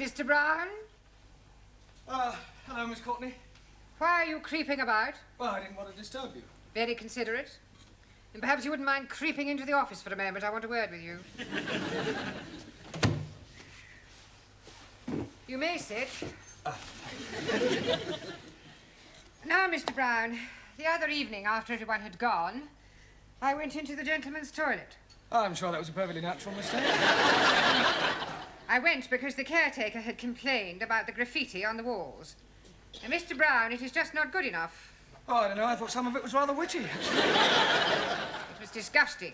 Mr. Brown? Hello, Miss Courtney. Why are you creeping about? Well, I didn't want to disturb you. Very considerate. And perhaps you wouldn't mind creeping into the office for a moment. I want a word with you. You may sit. Now, Mr. Brown, the other evening, after everyone had gone, I went into the gentleman's toilet. I'm sure that was a perfectly natural mistake. I went because the caretaker had complained about the graffiti on the walls. And, Mr. Brown, it is just not good enough. Oh, I don't know. I thought some of it was rather witty. It was disgusting.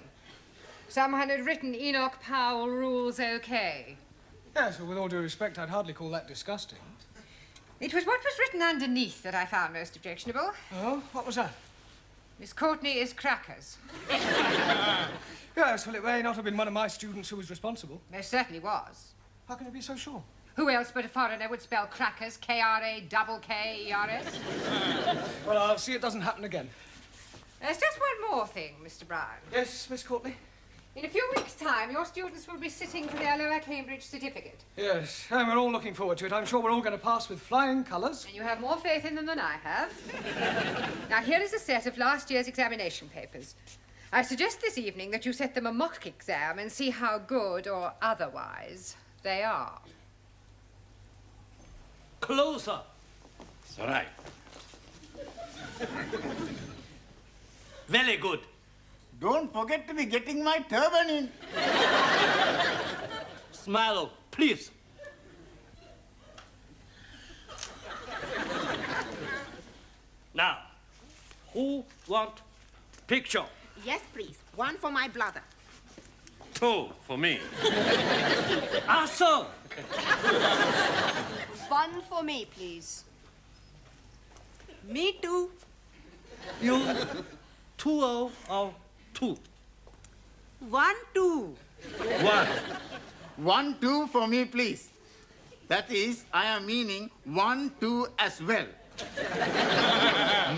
Someone had written Enoch Powell rules okay. Yes, well, with all due respect, I'd hardly call that disgusting. It was what was written underneath that I found most objectionable. Oh, what was that? Miss Courtney is crackers. Yes, well, it may not have been one of my students who was responsible. There certainly was. How can you be so sure? Who else but a foreigner would spell crackers K-R-A-K-K-E-R-S? Well, I'll see it doesn't happen again. There's just one more thing, Mr. Brown. Yes, Miss Courtney? In a few weeks' time, your students will be sitting for their Lower Cambridge certificate. Yes, and we're all looking forward to it. I'm sure we're all going to pass with flying colours. And you have more faith in them than I have. Now, here is a set of last year's examination papers. I suggest this evening that you set them a mock exam and see how good or otherwise they are. Closer. It's all right. Very good. Don't forget to be getting my turban in. Smile, please. Now, who want picture? Yes, please. One for my brother. 2 for me. Sir. One for me, please. Me too. You 2 or 2? 1, 2. 1. 1, 2 for me, please. That is, I am meaning 1, 2 as well.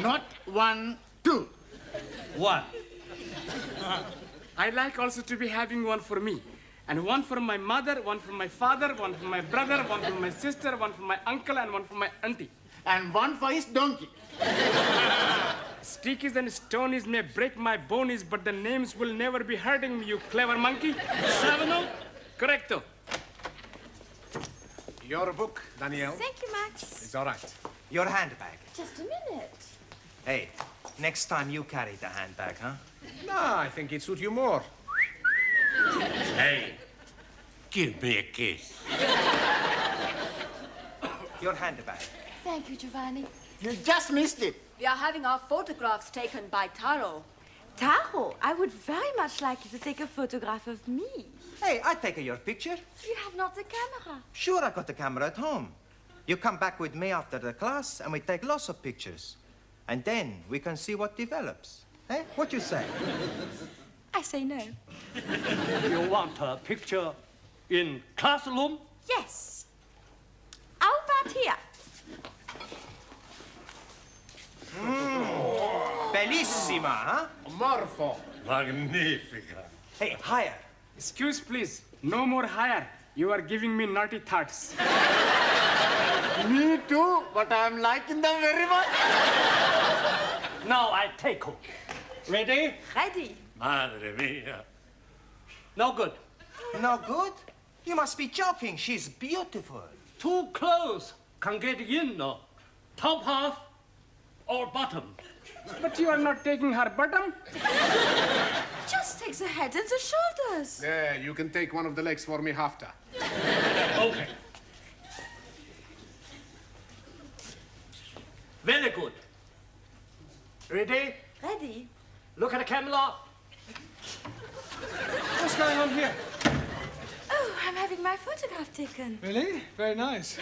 Not 1, 2. 1. I'd like also to be having one for me. And one for my mother, one for my father, one for my brother, one for my sister, one for my uncle, and one for my auntie. And one for his donkey. Stickies and stonies may break my bonies, but the names will never be hurting me, you clever monkey. 7 correcto. Your book, Danielle. Thank you, Max. It's all right. Your handbag. Just a minute. Hey, next time you carry the handbag, huh? No, I think it suits you more. Hey, give me a kiss. Your handbag. Thank you, Giovanni. You just missed it. We are having our photographs taken by Taro. Taro, I would very much like you to take a photograph of me. Hey, I take your picture. You have not the camera. Sure, I got the camera at home. You come back with me after the class, and we take lots of pictures. And then we can see what develops. Eh? What you say? I say no. You want a picture in classroom? Yes. How about here? Bellissima, huh? Morpho. Magnifica. Hey, higher. Excuse, please. No more higher. You are giving me naughty thoughts. Me too, but I am liking them very much. Now I take her. Ready? Ready. Madre mia. No good. No good? You must be joking. She's beautiful. Too close. Can't get in, no. Top half or bottom? But you are not taking her bottom. Just take the head and the shoulders. Yeah, you can take one of the legs for me after. Okay. Very good. Ready? Ready. Look at the camera. What's going on here? Oh, I'm having my photograph taken. Really? Very nice.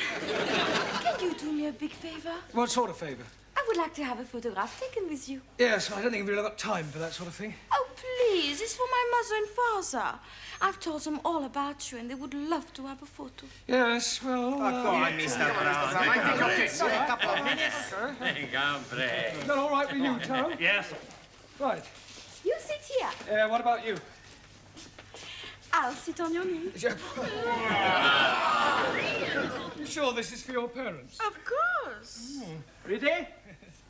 Can you do me a big favor? What sort of favour? I would like to have a photograph taken with you. Yes, I don't think we've really got time for that sort of thing. Oh, please. It's for my mother and father. I've told them all about you, and they would love to have a photo. Yes, well... Go on, Mr. Brown. I think okay. A couple of minutes. Gambre. Is that all right with you, Taro? Yes. Right. You sit here. What about you? I'll sit on your knee. You sure this is for your parents? Of course. Ready?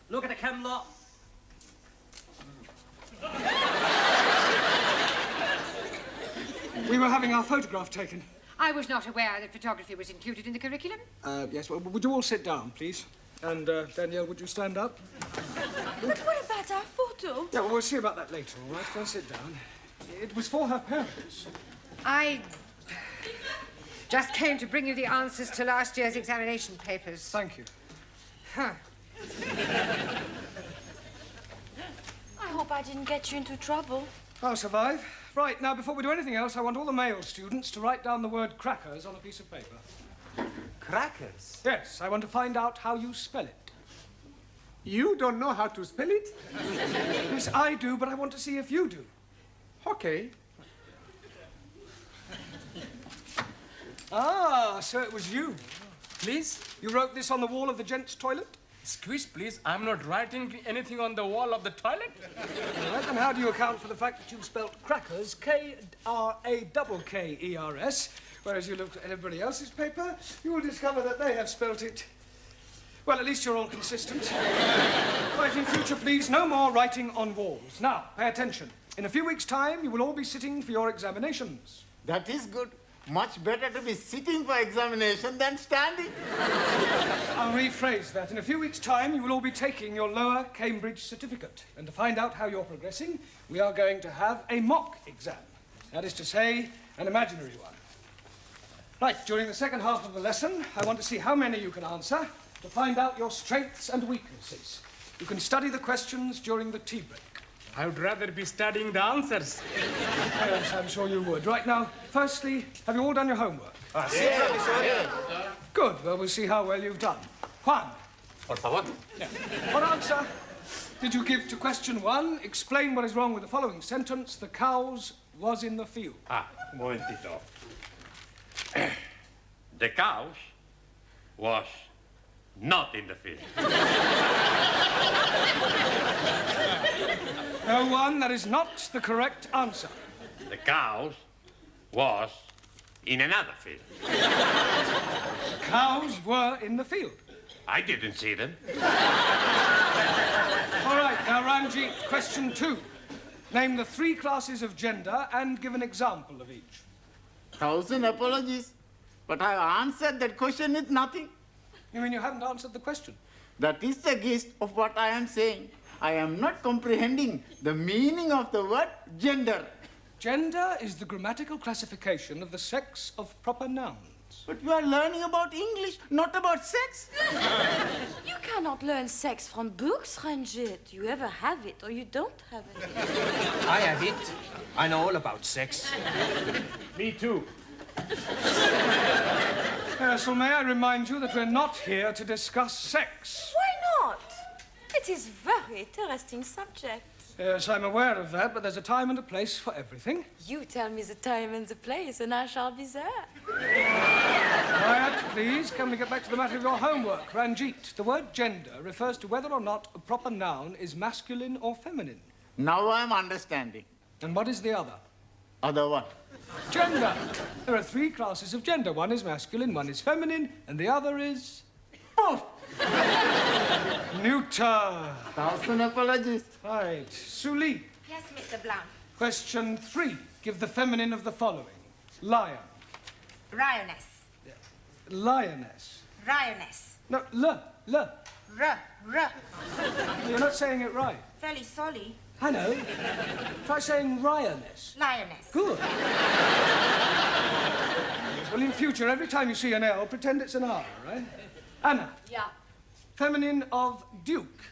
Look at the camera. We were having our photograph taken. I was not aware that photography was included in the curriculum. Yes, well, would you all sit down, please? And, Danielle, would you stand up? But what about our photo? Yeah, well, we'll see about that later, all right? Go and sit down. It was for her parents. I just came to bring you the answers to last year's examination papers. Thank you. Huh. I hope I didn't get you into trouble. I'll survive. Right, now, before we do anything else, I want all the male students to write down the word crackers on a piece of paper. Crackers? Yes, I want to find out how you spell it. You don't know how to spell it? Yes, I do, but I want to see if you do. Okay. Ah, so it was you. Please? You wrote this on the wall of the gents' toilet? Squish, please. I'm not writing anything on the wall of the toilet. All right, then how do you account for the fact that you spelt crackers, K-R-A-K-K-E-R-S, whereas you look at everybody else's paper, you will discover that they have spelt it... Well, at least you're all consistent. Right, in future, please, no more writing on walls. Now, pay attention. In a few weeks' time, you will all be sitting for your examinations. That is good. Much better to be sitting for examination than standing. I'll rephrase that. In a few weeks' time, you will all be taking your lower Cambridge certificate. And to find out how you're progressing, we are going to have a mock exam. That is to say, an imaginary one. Right, during the second half of the lesson, I want to see how many you can answer to find out your strengths and weaknesses. You can study the questions during the tea break. I would rather be studying the answers. Yes, I'm sure you would. Right now, firstly, have you all done your homework? Good. Well, we'll see how well you've done. Juan. Por favor. Yeah. What answer did you give to question 1? Explain what is wrong with the following sentence. The cows was in the field. Ah, un momentito. The cows was not in the field. No, Juan, that is not the correct answer. The cows was in another field. Cows were in the field. I didn't see them. All right, now, Ranjit, question 2. Name the 3 classes of gender and give an example of each. 1,000 apologies. But I answered that question with nothing. You mean you haven't answered the question? That is the gist of what I am saying. I am not comprehending the meaning of the word gender. Gender is the grammatical classification of the sex of proper nouns. But you are learning about English, not about sex. You cannot learn sex from books, Ranjit. You either have it or you don't have it. I have it. I know all about sex. Me too. So may I remind you that we're not here to discuss sex. Why not? It is very interesting subject. Yes, I'm aware of that, but there's a time and a place for everything. You tell me the time and the place, and I shall be there. Quiet, please. Can we get back to the matter of your homework? Ranjit, the word gender refers to whether or not a proper noun is masculine or feminine. Now I am understanding. And what is the other? Other one. Gender. There are 3 classes of gender. One is masculine, one is feminine, and the other is... Poof! neuter. 1,000 apologies. Right. Suli, Yes, Mr. Blount. question 3. Give the feminine of the following. Lion. Lioness. Lioness. Lioness. No, R. You're not saying it right. Fairly sorry. I know. Try saying lioness. Lioness. Good. Yes, well, in future, every time you see an L, pretend it's an R, right? Anna. Yeah. Feminine of duke.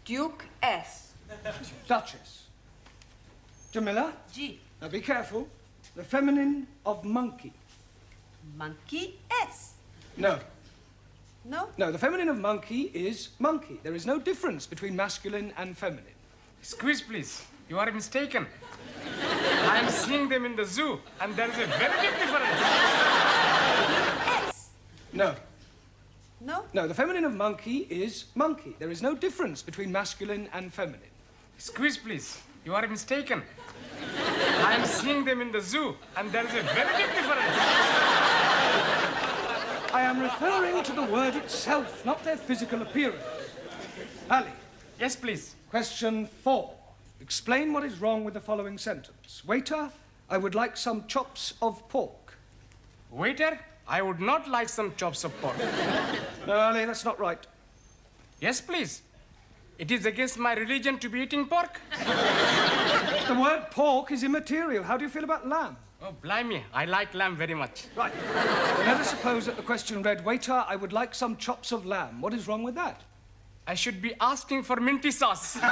Duke S. Duchess. Jamila. G. Now be careful. The feminine of monkey. Monkey S. No. No? No, the feminine of monkey is monkey. There is no difference between masculine and feminine. Squish, please. You are mistaken. I am seeing them in the zoo, and there is a very big difference. S. No. No? No, the feminine of monkey is monkey. There is no difference between masculine and feminine. Squish, please. You are mistaken. I'm seeing them in the zoo, and there is a very big difference. I am referring to the word itself, not their physical appearance. Ali, Yes, please. question 4. Explain what is wrong with the following sentence. Waiter, I would like some chops of pork. Waiter, I would not like some chops of pork. No, Ali, that's not right. Yes, please. It is against my religion to be eating pork. The word pork is immaterial. How do you feel about lamb? Oh, blimey, I like lamb very much. Right. Let us suppose that the question read, Waiter, I would like some chops of lamb. What is wrong with that? I should be asking for minty sauce. You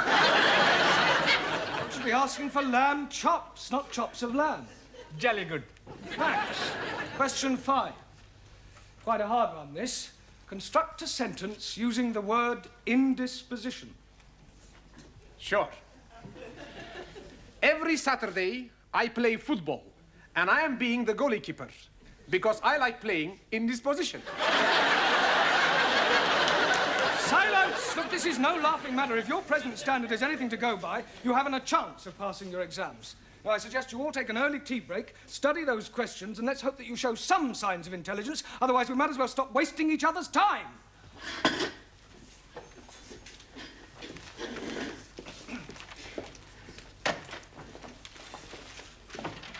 should be asking for lamb chops, not chops of lamb. Jolly good. Max, question 5. Quite a hard one, this. Construct a sentence using the word indisposition. Sure. Every Saturday, I play football, and I am being the goalkeeper because I like playing in this position. Silence! Look, this is no laughing matter. If your present standard is anything to go by, you haven't a chance of passing your exams. Now, I suggest you all take an early tea break, study those questions, and let's hope that you show some signs of intelligence. Otherwise, we might as well stop wasting each other's time.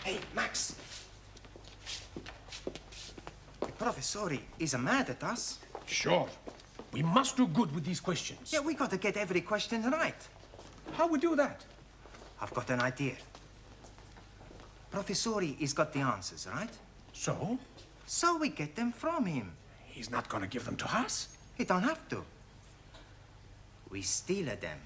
Hey, Max. The professor is mad at us. Sure. We must do good with these questions. Yeah, we got to get every question right. How we do that? I've got an idea. Professori has got the answers, right? So? So we get them from him. He's not going to give them to us. He don't have to. We steal them.